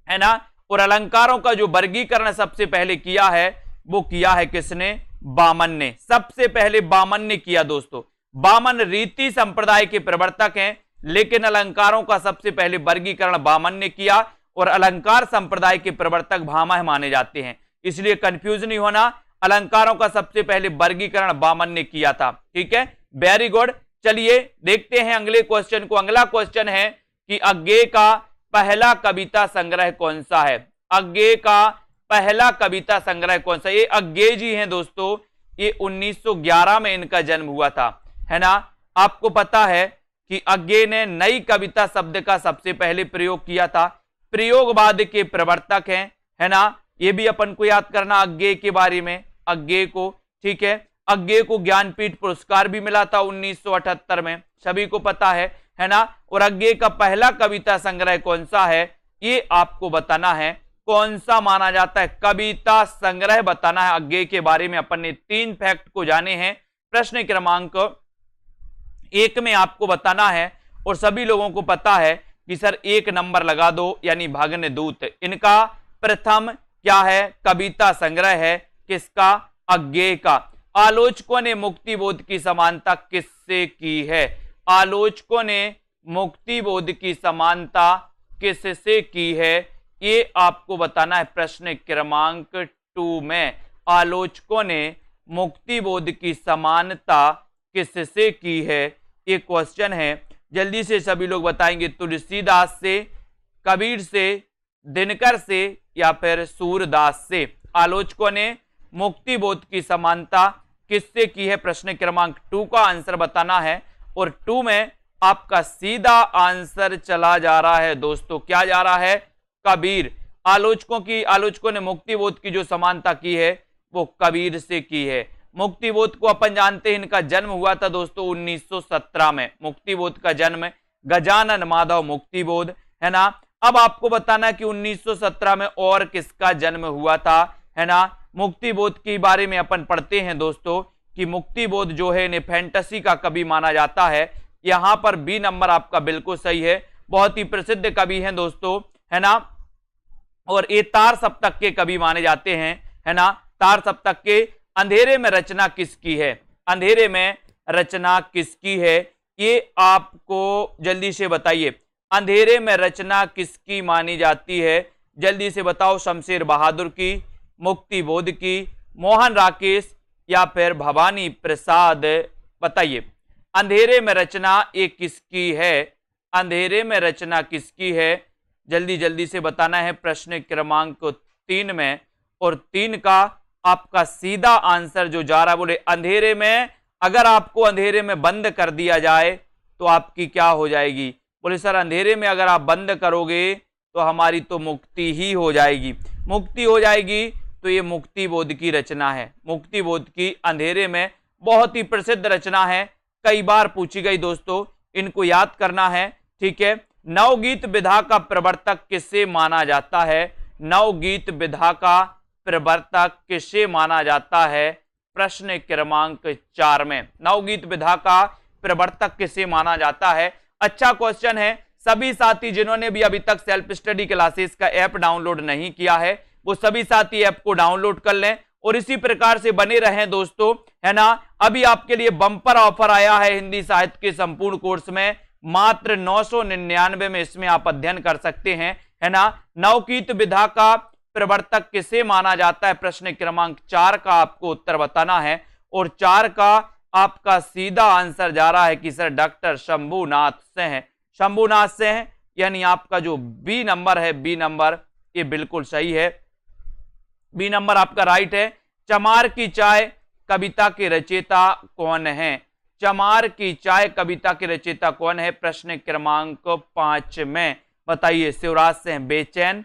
ना। और अलंकारों का जो वर्गीकरण सबसे पहले किया है वो किया है किसने? वामन ने। सबसे पहले वामन ने किया दोस्तों। वामन रीति संप्रदाय के प्रवर्तक हैं, लेकिन अलंकारों का सबसे पहले वर्गीकरण वामन ने किया और अलंकार संप्रदाय के प्रवर्तक भामह माने जाते हैं, इसलिए कंफ्यूज नहीं होना। अलंकारों का सबसे पहले वर्गीकरण वामन ने किया था, ठीक है, वेरी गुड। चलिए देखते हैं अगले क्वेश्चन को। अगला क्वेश्चन है कि अज्ञेय का पहला कविता संग्रह कौन सा है? अज्ञेय का पहला कविता संग्रह कौन सा? ये अज्ञेय जी हैं दोस्तों, ये 1911 में इनका जन्म हुआ था, है ना। आपको पता है कि अज्ञेय ने नई कविता शब्द का सबसे पहले प्रयोग किया था, प्रयोगवाद के प्रवर्तक हैं, है ना। ये भी अपन को याद करना अज्ञेय के बारे में, अज्ञेय को, ठीक है। अज्ञेय को ज्ञानपीठ पुरस्कार भी मिला था 1978 में, सभी को पता है ना। और अज्ञेय का पहला कविता संग्रह कौन सा है ये आपको बताना है, कौन सा माना जाता है? कविता संग्रह बताना है। अज्ञेय के बारे में अपन ने 3 फैक्ट को जाने हैं। प्रश्न क्रमांक 1 में आपको बताना है और सभी लोगों को पता है कि सर 1 नंबर लगा दो, यानी भग्न दूत। इनका प्रथम क्या है? कविता संग्रह है, किसका? अज्ञेय का। आलोचकों ने मुक्तिबोध की समानता किससे की है? आलोचकों ने मुक्तिबोध की समानता किससे की है ये आपको बताना है। प्रश्न क्रमांक 2 में आलोचकों ने मुक्तिबोध की समानता किससे की है, ये क्वेश्चन है। जल्दी से सभी लोग बताएंगे, तुलसीदास से, कबीर से, दिनकर से या फिर सूरदास से? आलोचकों ने मुक्तिबोध की समानता किससे की है? प्रश्न क्रमांक 2 का आंसर बताना है। और 2 में आपका सीधा आंसर चला जा रहा है दोस्तों, क्या जा रहा है? कबीर। आलोचकों ने मुक्तिबोध की जो समानता की है वो कबीर से की है। मुक्तिबोध को अपन जानते हैं, इनका जन्म हुआ था दोस्तों 1917 में। मुक्तिबोध का जन्म गजानन माधव मुक्तिबोध, है ना। अब आपको बताना है कि 1917 में और किसका जन्म हुआ था, है ना। मुक्तिबोध के बारे में अपन पढ़ते हैं दोस्तों कि मुक्तिबोध जो है इन्हें फैंटेसी का कवि माना जाता है। यहां पर बी नंबर आपका बिल्कुल सही है, बहुत ही प्रसिद्ध कवि हैं दोस्तों, है ना। और ये तार सप्तक के कवि माने जाते हैं, है ना। तार सप्तक के अंधेरे में रचना किसकी है? अंधेरे में रचना किसकी है ये आपको जल्दी से बताइए। अंधेरे में रचना किसकी मानी जाती है? जल्दी से बताओ। शमशेर बहादुर की, मुक्तिबोध की, मोहन राकेश या फिर भवानी प्रसाद? बताइए अंधेरे में रचना ये किसकी है? अंधेरे में रचना किसकी है? जल्दी जल्दी से बताना है प्रश्न क्रमांक 3 में। और 3 का आपका सीधा आंसर जो जा रहा है, बोले अंधेरे में, अगर आपको अंधेरे में बंद कर दिया जाए तो आपकी क्या हो जाएगी? बोले सर अंधेरे में अगर आप बंद करोगे तो हमारी तो मुक्ति ही हो जाएगी। मुक्ति हो जाएगी तो ये मुक्तिबोध की रचना है। मुक्तिबोध की अंधेरे में बहुत ही प्रसिद्ध रचना है, कई बार पूछी गई दोस्तों, इनको याद करना है, ठीक है। नवगीत विधा का प्रवर्तक किसे माना जाता है? नवगीत विधा का प्रवर्तक किसे माना जाता है? प्रश्न क्रमांक 4 में नवगीत विधा का प्रवर्तक किसे माना जाता है? अच्छा क्वेश्चन है। सभी साथी जिन्होंने भी अभी तक सेल्फ स्टडी क्लासेस का ऐप डाउनलोड नहीं किया है वो सभी साथी ऐप को डाउनलोड कर लें और इसी प्रकार से बने रहें दोस्तों, है ना। अभी आपके लिए बम्पर ऑफर आया है हिंदी साहित्य के संपूर्ण कोर्स में, मात्र 999 में इसमें आप अध्ययन कर सकते हैं, है ना। नवगीत विधा का प्रवर्तक किसे माना जाता है? प्रश्न क्रमांक 4 का आपको उत्तर बताना है और 4 का आपका सीधा आंसर जा रहा है कि सर डॉक्टर शंभूनाथ से है, शंभूनाथ से है, यानी आपका जो बी नंबर है, बी नंबर ये बिल्कुल सही है, बी नंबर आपका राइट है। चमार की चाय कविता के रचयिता कौन है? चमार की चाय कविता के रचयिता कौन है? प्रश्न क्रमांक 5 में बताइए। शिवराज से हैं बेचैन,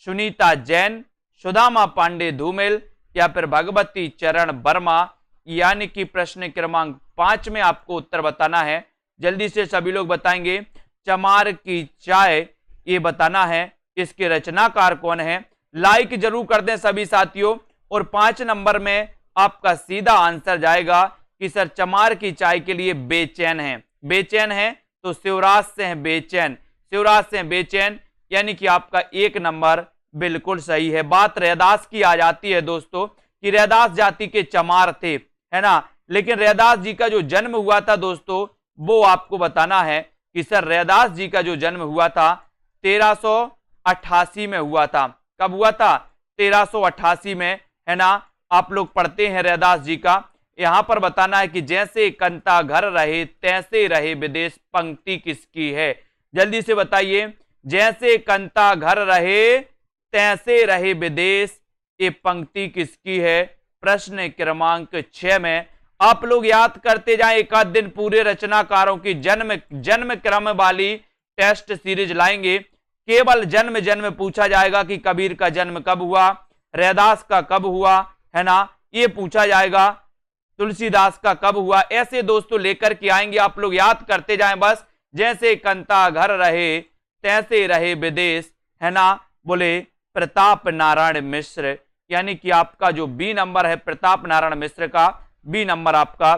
सुनीता जैन, सुदामा पांडे धूमिल या फिर भगवती चरण वर्मा, यानी कि प्रश्न क्रमांक 5 में आपको उत्तर बताना है। जल्दी से सभी लोग बताएंगे। चमार की चाय ये बताना है, इसके रचनाकार कौन है? लाइक जरूर कर दें सभी साथियों। और 5 नंबर में आपका सीधा आंसर जाएगा कि सर चमार की चाय के लिए बेचैन है, बेचैन है तो शिवराज से हैं बेचैन, शिवराज से हैं बेचैन, यानी कि आपका 1 नंबर बिल्कुल सही है। बात रैदास की आ जाती है दोस्तों कि रैदास जाति के चमार थे, है ना, लेकिन रैदास जी का जो जन्म हुआ था दोस्तों वो आपको बताना है कि सर रैदास जी का जो जन्म हुआ था 1388 में हुआ था। कब हुआ था? 1388 में, है ना। आप लोग पढ़ते हैं रैदास जी का। यहां पर बताना है कि जैसे कंता घर रहे तैसे रहे विदेश, पंक्ति किसकी है? जल्दी से बताइए। जैसे कंता घर रहे तैसे रहे विदेश, ये पंक्ति किसकी है? प्रश्न क्रमांक 6 में आप लोग याद करते जाएं। एक आध दिन पूरे रचनाकारों की जन्म क्रम वाली टेस्ट सीरीज लाएंगे। केवल जन्म पूछा जाएगा कि कबीर का जन्म कब हुआ, रैदास का कब हुआ, है ना, ये पूछा जाएगा, तुलसीदास का कब हुआ। ऐसे दोस्तों लेकर के आएंगे, आप लोग याद करते जाएं बस। जैसे कंता घर रहे तैसे रहे विदेश, है ना, बोले प्रताप नारायण मिश्र, यानी कि आपका जो बी नंबर है प्रताप नारायण मिश्र का बी नंबर आपका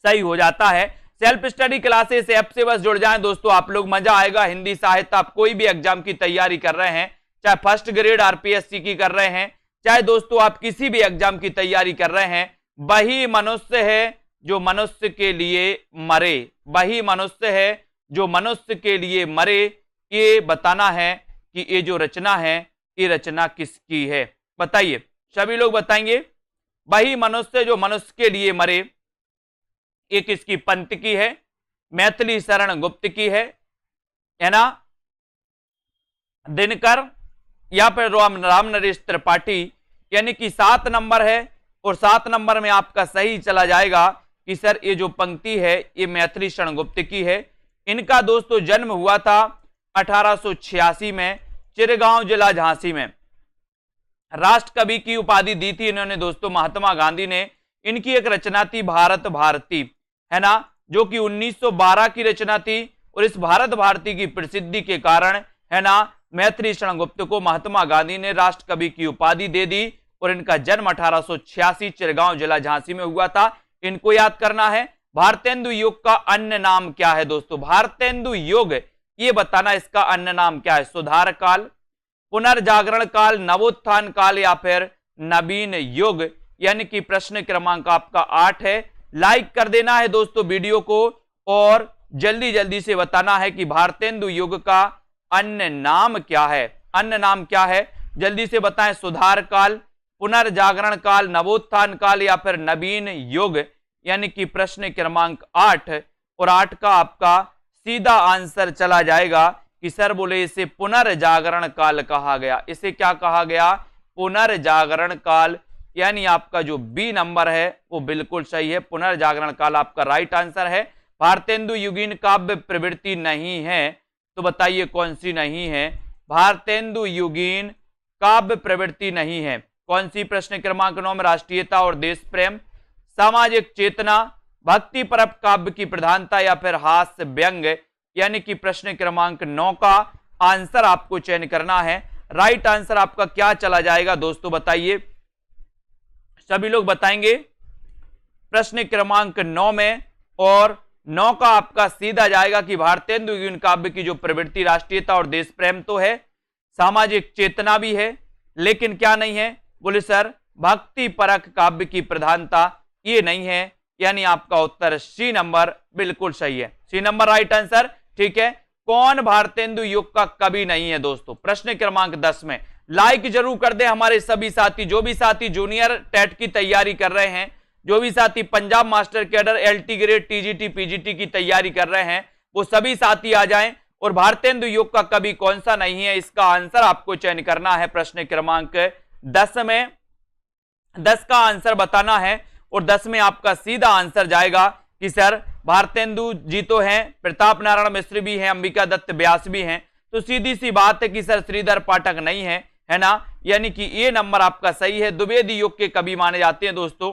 सही हो जाता है। सेल्फ स्टडी क्लासेस ऐप से बस जुड़ जाएं दोस्तों, आप लोग, मजा आएगा। हिंदी साहित्य आप कोई भी एग्जाम की तैयारी कर रहे हैं, चाहे फर्स्ट ग्रेड आरपीएससी की कर रहे हैं, चाहे दोस्तों आप किसी भी एग्जाम की तैयारी कर रहे हैं, वही मनुष्य है जो मनुष्य के लिए मरे, वही मनुष्य है जो मनुष्य के लिए मरे, ये बताना है कि ये जो रचना है ये रचना किसकी है? बताइए, सभी लोग बताएंगे। वही मनुष्य जो मनुष्य के लिए मरे, ये किसकी? पंत की है, मैथिली शरण गुप्त की है ना, दिनकर या फिर राम नरेश त्रिपाठी, यानी कि 7 नंबर है। और 7 नंबर में आपका सही चला जाएगा कि सर ये जो पंक्ति है ये मैथिली शरण गुप्त की है। इनका दोस्तों जन्म हुआ था 1886 में, चिरगांव जिला झांसी में। राष्ट्र कवि की उपाधि दी थी इन्होंने दोस्तों महात्मा गांधी ने। इनकी एक रचना थी भारत भारती, है ना, जो कि 1912 की रचना थी। और इस भारत भारती की प्रसिद्धि के कारण, है ना, मैथिली शरण गुप्त को महात्मा गांधी ने राष्ट्र कवि की उपाधि दे दी। और इनका जन्म 1886 चिरगांव जिला झांसी में हुआ था। इनको याद करना है। भारतेंदु युग का अन्य नाम क्या है दोस्तों? भारतेंदु युग ये बताना, इसका अन्य नाम क्या है? सुधार काल, पुनर्जागरण काल, नवोत्थान काल या फिर नवीन युग, यानी कि प्रश्न क्रमांक आपका 8 है। लाइक कर देना है दोस्तों वीडियो को और जल्दी जल्दी से बताना है कि भारतेंदु युग का अन्य नाम क्या है? अन्य नाम क्या है? जल्दी से बताएं। सुधार काल, पुनर्जागरण काल, नवोत्थान काल या फिर नवीन युग, यानी कि प्रश्न क्रमांक 8। और 8 का आपका सीधा आंसर चला जाएगा कि सर बोले इसे पुनर्जागरण काल कहा गया। इसे क्या कहा गया? पुनर्जागरण काल, यानी आपका जो बी नंबर है वो बिल्कुल सही है। पुनर्जागरण काल आपका राइट आंसर है। भारतेंदु युगीन काव्य प्रवृत्ति नहीं है, तो बताइए कौन सी नहीं है? भारतेंदु युगीन काव्य प्रवृत्ति नहीं है। कौन सी? प्रश्न क्रमांक 9 में राष्ट्रीयता और देश प्रेम, सामाजिक चेतना, भक्ति परक काव्य की प्रधानता या फिर हास्य व्यंग, यानी कि प्रश्न क्रमांक 9 का आंसर आपको चयन करना है। राइट आंसर आपका क्या चला जाएगा दोस्तों? बताइए, सभी लोग बताएंगे। प्रश्न क्रमांक 9 में और 9 का आपका सीधा जाएगा कि भारतेंदु युगीन काव्य की जो प्रवृत्ति राष्ट्रीयता और देश प्रेम तो है, सामाजिक चेतना भी है, लेकिन क्या नहीं है? बोले सर भक्ति परक काव्य की प्रधानता ये नहीं है, यानी आपका उत्तर सी नंबर बिल्कुल सही है। C number right answer. ठीक है, कौन भारतेंदु युग का कवि नहीं है दोस्तों? प्रश्न क्रमांक 10 में लाइक जरूर कर दे हमारे सभी साथी, जो भी साथी जूनियर टेट की तैयारी कर रहे हैं, जो भी साथी Punjab master cadre, LT grade, TGT, PGT की तैयारी कर रहे हैं वो सभी साथी आ जाएं। और भारतेंदु योग का कवि कौन सा नहीं है, इसका आंसर आपको चयन करना है प्रश्न क्रमांक 10 में। 10 का आंसर बताना है और 10 में आपका सीधा आंसर जाएगा कि सर भारतेंदु जी तो हैं, प्रताप नारायण मिश्र भी हैं, अंबिका दत्त व्यास भी हैं, तो सीधी सी बात है कि सर श्रीधर पाठक नहीं है ना, यानी कि ये नंबर आपका सही है। द्विवेदी युग के कवि माने जाते हैं। दोस्तों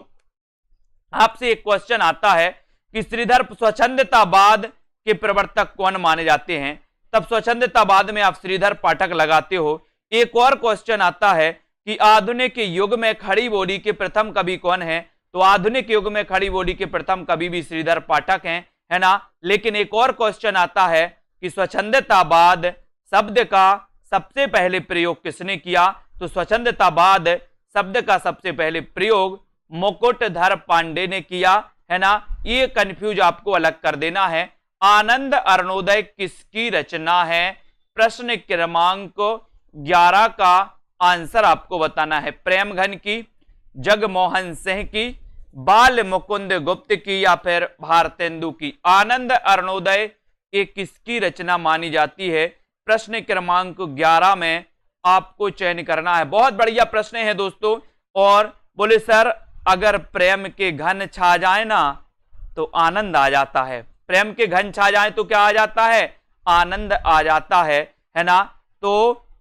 आपसे एक क्वेश्चन आता है कि श्रीधर स्वच्छंदतावाद के प्रवर्तक कौन माने जाते हैं, तब स्वच्छंदतावाद में आप श्रीधर पाठक लगाते हो। एक और क्वेश्चन आता है कि आधुनिक युग में खड़ी बोली के प्रथम कवि कौन है, तो आधुनिक युग में खड़ी बोली के प्रथम कवि भी श्रीधर पाठक हैं, है ना। लेकिन एक और क्वेश्चन आता है कि स्वच्छंदतावाद शब्द का सबसे पहले प्रयोग किसने किया, तो स्वच्छंदतावाद शब्द का सबसे पहले प्रयोग मुकुटधर पांडे ने किया, है ना। ये कंफ्यूज आपको अलग कर देना है। आनंद अरुणोदय किसकी रचना है, प्रश्न क्रमांक 11 का आंसर आपको बताना है। प्रेमघन की, जगमोहन सिंह की, बाल मुकुंद गुप्त की या फिर भारतेंदु की। आनंद अरुणोदय ये किसकी रचना मानी जाती है, प्रश्न क्रमांक 11 में आपको चयन करना है। बहुत बढ़िया प्रश्न है दोस्तों। और बोले सर अगर प्रेम के घन छा जाए ना तो आनंद आ जाता है, प्रेम के घन छा जाए तो क्या आ जाता है, आनंद आ जाता है ना। तो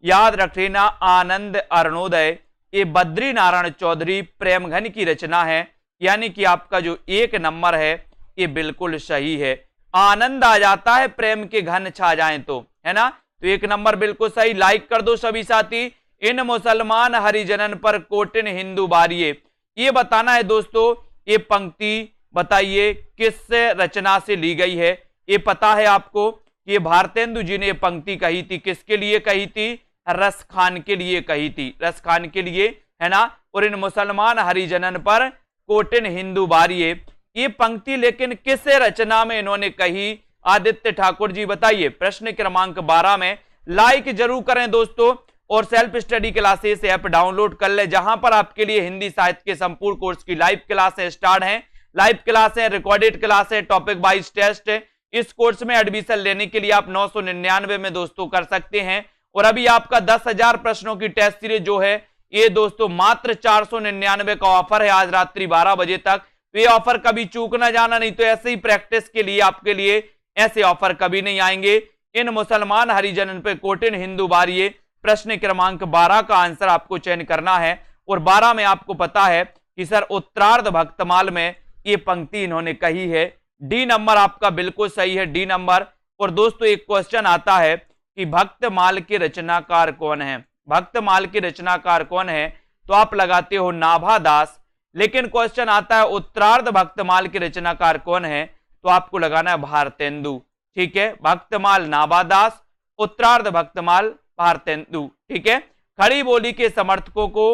याद रख लेना आनंद अरुणोदय ये बद्री नारायण चौधरी प्रेमघन की रचना है, यानी कि आपका जो एक नंबर है ये बिल्कुल सही है। आनंद आ जाता है प्रेम के घन छा जाए तो, है ना। तो एक नंबर बिल्कुल सही। लाइक कर दो सभी साथी। इन मुसलमान हरिजनन पर कोटिन हिंदू बारिये, ये बताना है दोस्तों ये पंक्ति बताइए किस रचना से ली गई है। ये पता है आपको कि भारतेंदु जी ने पंक्ति कही थी, किसके लिए कही थी, रस खान के लिए कही थी, रस खान के लिए, है ना। और इन मुसलमान हरिजनन पर कोटिन हिंदू बारिये, ये पंक्ति लेकिन किस रचना में इन्होंने कही, आदित्य ठाकुर जी बताइए। प्रश्न क्रमांक 12 में लाइक जरूर करें दोस्तों और self study classes app download कर ले, जहां पर आपके लिए हिंदी साहित्य के संपूर्ण कोर्स की लाइव क्लासें स्टार्ट हैं। लाइव क्लास है, रिकॉर्डेड क्लास है, टॉपिक वाइज टेस्ट है। इस कोर्स में एडमिशन लेने के लिए आप 999 में दोस्तों कर सकते हैं। और अभी आपका 10,000 प्रश्नों की टेस्ट सीरीज जो है ये दोस्तों मात्र 499 का ऑफर है आज रात्रि 12 बजे तक। तो ये ऑफर कभी चूक ना जाना, नहीं तो ऐसे ही प्रैक्टिस के लिए आपके लिए ऐसे ऑफर कभी नहीं आएंगे। इन मुसलमान हरिजन पे कोटिन हिंदू बारिये, प्रश्न क्रमांक 12 का आंसर आपको चयन करना है। और 12 में आपको पता है कि सर उत्तरार्ध भक्तमाल में ये पंक्ति इन्होंने कही है। डी नंबर आपका बिल्कुल सही है, डी नंबर। और दोस्तों एक क्वेश्चन आता है कि भक्तमाल के रचनाकार कौन है, भक्तमाल के रचनाकार कौन है, तो आप लगाते हो नाभा दास। लेकिन क्वेश्चन आता है उत्तरार्ध भक्तमाल के रचनाकार कौन है, तो आपको लगाना है भारतेंदु। ठीक है, भक्तमाल नाभा दास, उत्तरार्ध भक्तमाल भारतेंदु। ठीक है। खड़ी बोली के समर्थकों को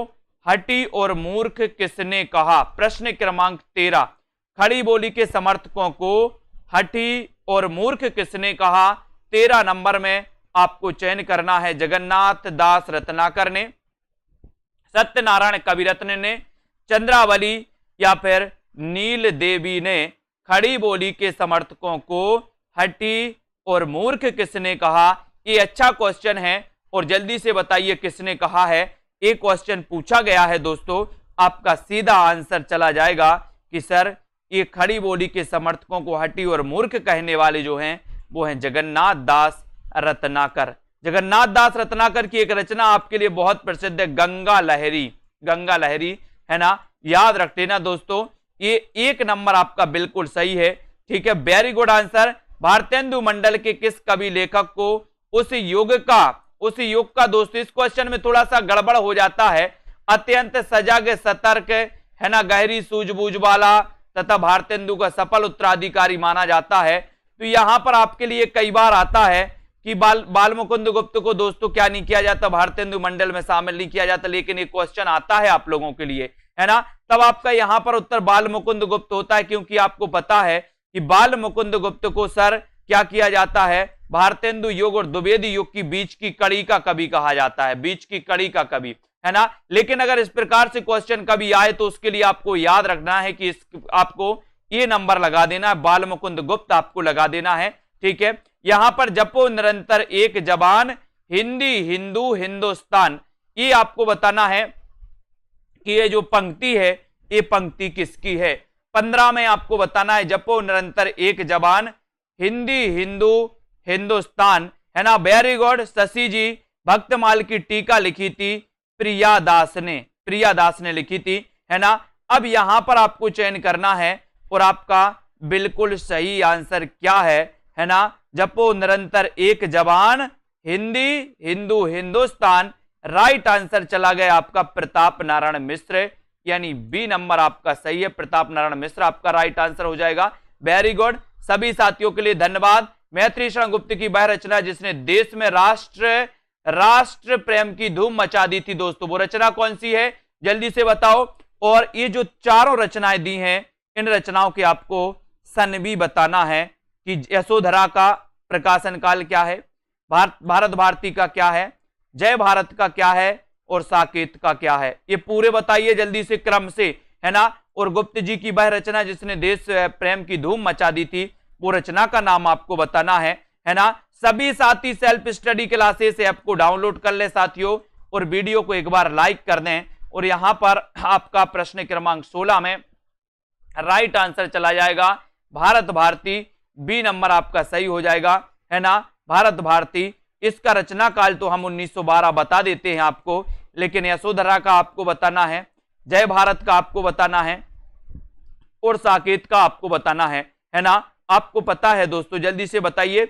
हठी और मूर्ख किसने कहा, प्रश्न क्रमांक 13। खड़ी बोली के समर्थकों को हठी और मूर्ख किसने कहा, 13 नंबर में आपको चयन करना है। जगन्नाथ दास रत्नाकर ने, सत्यनारायण कविरत्न ने, चंद्रावली या फिर नील देवी ने खड़ी बोली के समर्थकों को हठी और मूर्ख किसने कहा। ये अच्छा क्वेश्चन है और जल्दी से बताइए किसने कहा है। एक क्वेश्चन पूछा गया है दोस्तों, आपका सीधा आंसर चला जाएगा कि सर ये खड़ी बोली के समर्थकों को हठी और मूर्ख कहने वाले जो हैं वो हैं जगन्नाथ दास रत्नाकर। जगन्नाथ दास रत्नाकर की एक रचना आपके लिए बहुत प्रसिद्ध है, गंगा लहरी, गंगा लहरी, है ना। याद रख लेना दोस्तों, ये एक नंबर आपका बिल्कुल सही है। ठीक है, वेरी गुड आंसर। भारतेंदु मंडल के किस कवि लेखक को उस युग का दोस्तों, इस क्वेश्चन में थोड़ा सा गड़बड़ हो जाता है। अत्यंत सजग सतर्क, है ना, गहरी सूझबूझ वाला तथा भारतेंदु का सफल उत्तराधिकारी माना जाता है। तो यहां पर आपके लिए कई बार आता है कि बाल मुकुंद गुप्त को दोस्तों क्या नहीं किया जाता, भारतेंदु मंडल में शामिल नहीं किया जाता, लेकिन एक क्वेश्चन आता है आप लोगों के लिए, है ना। तब आपका यहां पर उत्तर बाल मुकुंद गुप्त होता है, क्योंकि आपको पता है कि बाल मुकुंद गुप्त को सर क्या किया जाता है, भारतेंदु युग और द्विवेदी युग की बीच की कड़ी का कवि कहा जाता है, बीच की कड़ी का कवि। है ना। लेकिन अगर इस प्रकार से क्वेश्चन कभी आए तो उसके लिए आपको याद रखना है कि आपको ये नंबर लगा देना है, बाल मुकुंद गुप्त आपको लगा देना है, ठीक है। यहां पर जपो निरंतर एक जबान, हिंदी हिंदू हिंदुस्तान, ये आपको बताना है कि ये जो पंक्ति है ये पंक्ति किसकी है। 15 में आपको बताना है जपो निरंतर एक जबान, हिंदी हिंदू हिंदुस्तान, है ना। वेरी गुड शशि जी, भक्तमाल की टीका लिखी थी प्रिया दास ने लिखी थी, है ना। अब यहां पर आपको चयन करना है और आपका बिल्कुल सही आंसर क्या है ना। जपो निरंतर एक जबान, हिंदी हिंदू हिंदुस्तान, राइट आंसर चला गया आपका प्रताप नारायण मिश्र, यानी बी नंबर आपका सही है, प्रताप नारायण मिश्र आपका राइट आंसर हो जाएगा। वेरी गुड, सभी साथियों के लिए धन्यवाद। मैत्री शरण गुप्त की वह रचना जिसने देश में राष्ट्र प्रेम की धूम मचा दी थी दोस्तों, वो रचना कौन सी है, जल्दी से बताओ। और ये जो चारों रचनाएं दी हैं, इन रचनाओं के आपको सन भी बताना है कि यशोधरा का प्रकाशन काल क्या है, भारत भारती का क्या है, जय भारत का क्या है और साकेत का क्या है, ये पूरे बताइए जल्दी से क्रम से, है ना। और गुप्त जी की वह रचना जिसने देश प्रेम की धूम मचा दी थी, वो रचना का नाम आपको बताना है ना। सभी साथी सेल्फ स्टडी क्लासेस ऐप को डाउनलोड कर ले साथियों, और वीडियो को एक बार लाइक कर दें। और यहां पर आपका प्रश्न क्रमांक 16 में राइट आंसर चला जाएगा भारत भारती, बी नंबर आपका सही हो जाएगा, है ना। भारत भारती, इसका रचना काल तो हम 1912 बता देते हैं आपको, लेकिन यशोधरा का आपको बताना है, जय भारत का आपको बताना है और साकेत का आपको बताना है ना। आपको पता है दोस्तों, जल्दी से बताइए,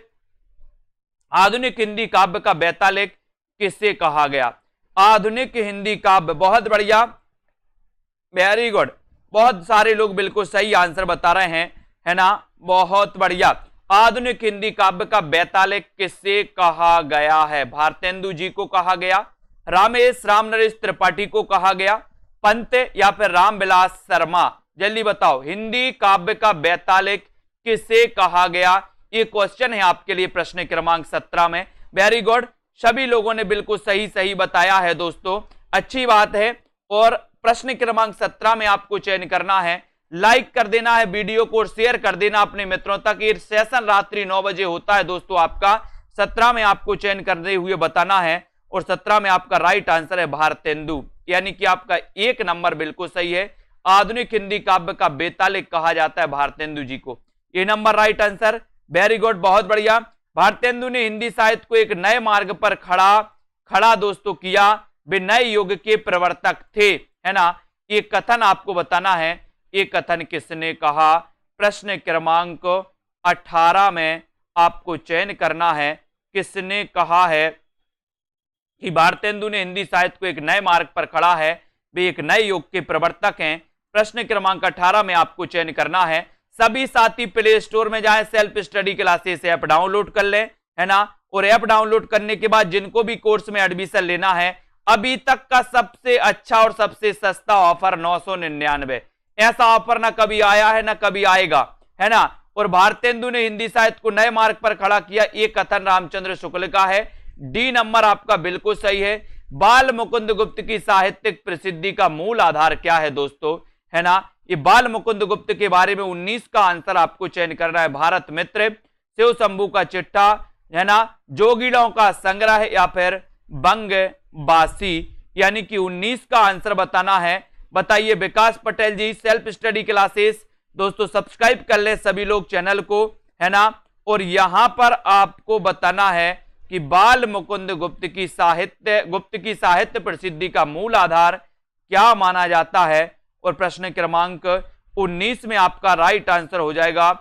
आधुनिक हिंदी काव्य का बेतालेख किससे कहा गया। आधुनिक हिंदी काव्य, बहुत बढ़िया, वेरी गुड, बहुत सारे लोग बिल्कुल सही आंसर बता रहे हैं, है ना, बहुत बढ़िया। आधुनिक हिंदी काव्य का बेतालेख किससे कहा गया है, भारतेंदु जी को कहा गया, रामेश रामनरेश त्रिपाठी को कहा गया, पंत या फिर रामविलास शर्मा, जल्दी बताओ। हिंदी काव्य का बेतालेख किससे कहा गया, ये क्वेश्चन है आपके लिए प्रश्न क्रमांक 17 में। वेरी गुड, सभी लोगों ने बिल्कुल सही बताया है दोस्तों, अच्छी बात है। और प्रश्न क्रमांक 17 में आपको चयन करना है, लाइक कर देना है वीडियो को और शेयर कर देना अपने मित्रों तक। ये सेशन रात्रि 9 बजे होता है दोस्तों आपका। 17 में आपको चयन करते हुए बताना है, और 17 में आपका राइट आंसर है भारतेंदु, यानी कि आपका एक नंबर बिल्कुल सही है। आधुनिक हिंदी काव्य का बेतालेख कहा जाता है भारतेंदु जी को, ये number right answer. Very good, बहुत बढ़िया। भारतेंदु ने हिंदी साहित्य को एक नए मार्ग पर खड़ा दोस्तों किया, वे नए युग के प्रवर्तक थे, है ना। ये कथन आपको बताना है, ये कथन किसने कहा, प्रश्न क्रमांक 18 में आपको चयन करना है, किसने कहा है कि भारतेंदु ने हिंदी साहित्य को एक नए मार्ग पर खड़ा है, वे एक नए युग के प्रवर्तक हैं। प्रश्न क्रमांक 18 में आपको चयन करना है। सभी साथी प्ले स्टोर में जाएं, self study classes app download कर लें, है ना। और ऐप डाउनलोड करने के बाद जिनको भी कोर्स में एडमिशन लेना है, अभी तक का सबसे अच्छा और सबसे सस्ता ऑफर 999, ऐसा ऑफर ना कभी आया है ना कभी आएगा, है ना। और भारतेंदु ने हिंदी साहित्य को नए मार्ग पर खड़ा किया, ये कथन रामचंद्र शुक्ल का है, डी नंबर आपका बिल्कुल सही है। बाल मुकुंद गुप्त की साहित्यिक प्रसिद्धि का मूल आधार क्या है दोस्तों, है ना। ये बाल मुकुंद गुप्त के बारे में 19 का आंसर आपको चयन करना है, भारत मित्र, शिव शंभू का चिट्ठा, है ना, जोगीड़ों का संग्रह या फिर बंगबासी, यानी कि 19 का आंसर बताना है। बताइए विकास पटेल जी, सेल्फ स्टडी क्लासेस दोस्तों सब्सक्राइब कर ले सभी लोग चैनल को, है ना। और यहां पर आपको बताना है कि बाल मुकुंद गुप्त की साहित्य प्रसिद्धि का मूल आधार क्या माना जाता है। और प्रश्न क्रमांक 19 में आपका राइट आंसर हो जाएगा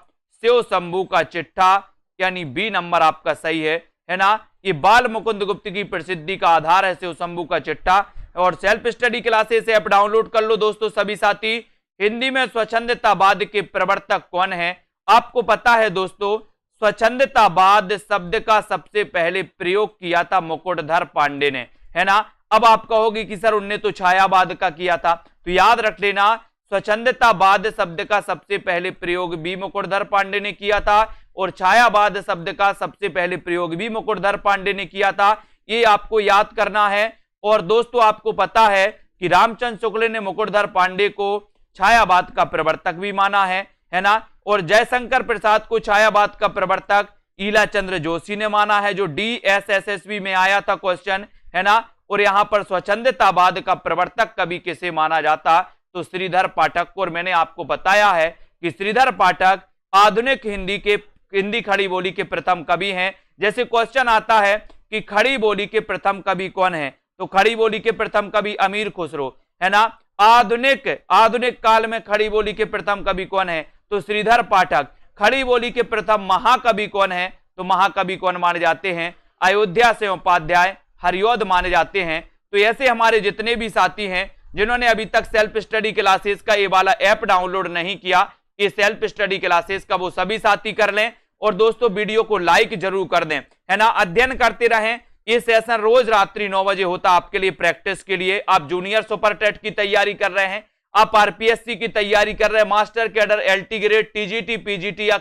शिव शंभू का चिट्ठा, यानी बी नंबर आपका सही है ना। ये बाल मुकुंद गुप्त की प्रसिद्धि का आधार है शिव शंभू का चिट्ठा। और self study classes app download कर लो दोस्तों सभी साथी। हिंदी में स्वच्छंदतावाद के प्रवर्तक कौन है, आपको पता है दोस्तों, स्वच्छंदतावाद शब्द का सबसे पहले प्रयोग किया था मुकुटधर पांडे ने, है ना। अब आप कहोगे कि सर उनने तो छायावाद का किया था, तो याद रख लेना स्वच्छंदतावाद शब्द का सबसे पहले प्रयोग भी मुकुटधर पांडे ने किया था, और छायावाद शब्द का सबसे पहले प्रयोग भी मुकुटधर पांडे ने किया था। ये आपको याद करना है। और दोस्तों आपको पता है कि रामचंद्र शुक्ल ने मुकुटधर पांडे को छायावाद का प्रवर्तक भी माना है ना। और जयशंकर प्रसाद को छायावाद का प्रवर्तक ईला चंद्र जोशी ने माना है, जो DSSSB में आया था क्वेश्चन, है ना। और यहां पर स्वच्छंदतावाद का प्रवर्तक कवि किसे माना जाता, तो श्रीधर पाठक को। और मैंने आपको बताया है कि श्रीधर पाठक आधुनिक हिंदी खड़ी बोली के प्रथम कवि हैं। जैसे क्वेश्चन आता है कि खड़ी बोली के प्रथम कवि कौन है, तो खड़ी बोली के प्रथम कवि अमीर खुसरो, है ना। आधुनिक काल में खड़ी बोली के प्रथम कवि कौन है, तो श्रीधर पाठक। खड़ी बोली के प्रथम महाकवि कौन है, तो महाकवि कौन माने जाते हैं, अयोध्या से उपाध्याय हरिऔध माने जाते हैं। तो ऐसे हमारे जितने भी साथी हैं जिन्होंने अभी तक सेल्फ स्टडी क्लासेस का ये वाला ऐप डाउनलोड नहीं किया, ये सेल्फ स्टडी क्लासेस का, वो सभी साथी कर लें। और दोस्तों वीडियो को लाइक जरूर कर दें, है ना। अध्ययन करते रहें। ये सेशन रोज रात्रि 9 बजे होता आपके लिए प्रैक्टिस के लिए। आप जूनियर सुपर टेट की तैयारी कर रहे हैं, आप RPSC की तैयारी कर रहे हैं, master cadre, LT grade, TGT, PGT या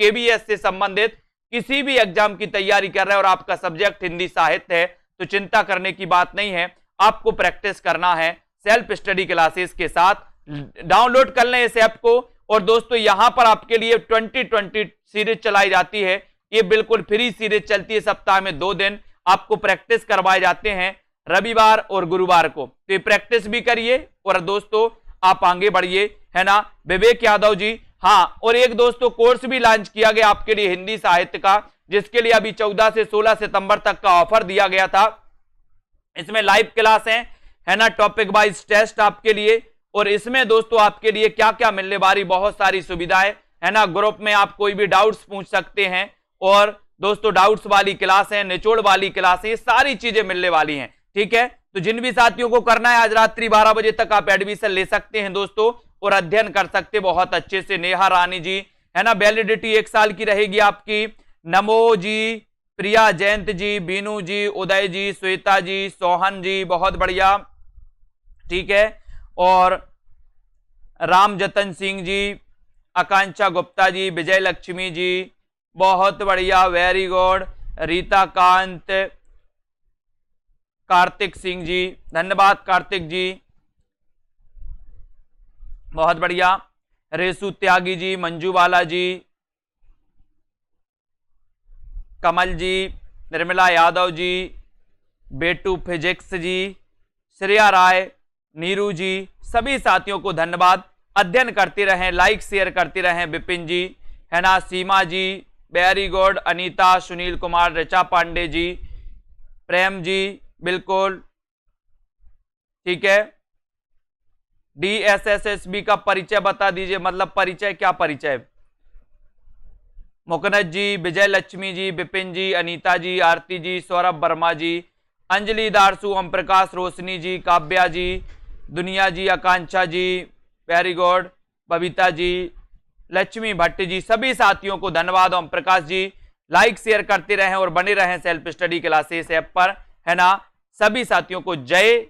KBS से संबंधित किसी भी एग्जाम की तैयारी कर रहे हैं और आपका सब्जेक्ट हिंदी साहित्य है, तो चिंता करने की बात नहीं है। आपको प्रैक्टिस करना है सेल्फ स्टडी क्लासेस के साथ। डाउनलोड कर लें इस ऐप को। और दोस्तों यहां पर आपके लिए 2020 सीरीज चलाई जाती है, ये बिल्कुल फ्री सीरीज चलती है। सप्ताह में 2 दिन आपको प्रैक्टिस करवाए जाते हैं, रविवार और गुरुवार को। तो ये प्रैक्टिस भी करिए और दोस्तों आप आगे बढ़िए, है ना। विवेक यादव जी, हाँ। और एक दोस्तों कोर्स भी लॉन्च किया गया आपके लिए हिंदी साहित्य का, जिसके लिए अभी 14 से 16 सितंबर तक का ऑफर दिया गया था। इसमें लाइव क्लास है ना, टॉपिक वाइज टेस्ट आपके लिए। और इसमें दोस्तों आपके लिए क्या क्या मिलने वाली, बहुत सारी सुविधाएं, है ना। ग्रुप में आप कोई भी डाउट्स पूछ सकते हैं। और दोस्तों डाउट्स वाली क्लास है, निचोड़ वाली क्लास है, ये सारी चीजें मिलने वाली हैं, ठीक है। तो जिन भी साथियों को करना है आज रात्रि 12 बजे तक आप एडमिशन ले सकते हैं दोस्तों, और अध्ययन कर सकते बहुत अच्छे से। नेहा रानी जी, है ना, वैलिडिटी 1 साल की रहेगी आपकी। नमो जी, प्रिया जयंत जी, बीनू जी, उदय जी, श्वेता जी, सोहन जी, बहुत बढ़िया, ठीक है। और राम जतन सिंह जी, आकांक्षा गुप्ता जी, विजय लक्ष्मी जी, बहुत बढ़िया, वेरी गुड। रीता कांत, कार्तिक सिंह जी, धन्यवाद कार्तिक जी, बहुत बढ़िया। रेसु त्यागी जी, मंजू बाला जी, कमल जी, निर्मला यादव जी, बेटू फिजिक्स जी, श्रेया राय, नीरू जी, सभी साथियों को धन्यवाद। अध्ययन करते रहें, लाइक शेयर करते रहें। विपिन जी, है ना, सीमा जी, वेरी गुड। अनीता, सुनील कुमार, ऋचा पांडे जी, प्रेम जी, बिल्कुल ठीक है। DSSSB का परिचय बता दीजिए, मतलब परिचय, क्या परिचय। मुकनद जी, विजय लक्ष्मी जी, विपिन जी, अनीता जी, आरती जी, सौरभ वर्मा जी, अंजलि दारसू, ओम प्रकाश, रोशनी जी, काव्या जी, दुनिया जी, आकांक्षा जी, वेरी गुड, बबीता जी, लक्ष्मी भट्ट जी, सभी साथियों को धन्यवाद। ओम प्रकाश जी, लाइक शेयर करते रहें और बने रहें सेल्फ स्टडी क्लासेस ऐप पर, है ना। सभी साथियों को जय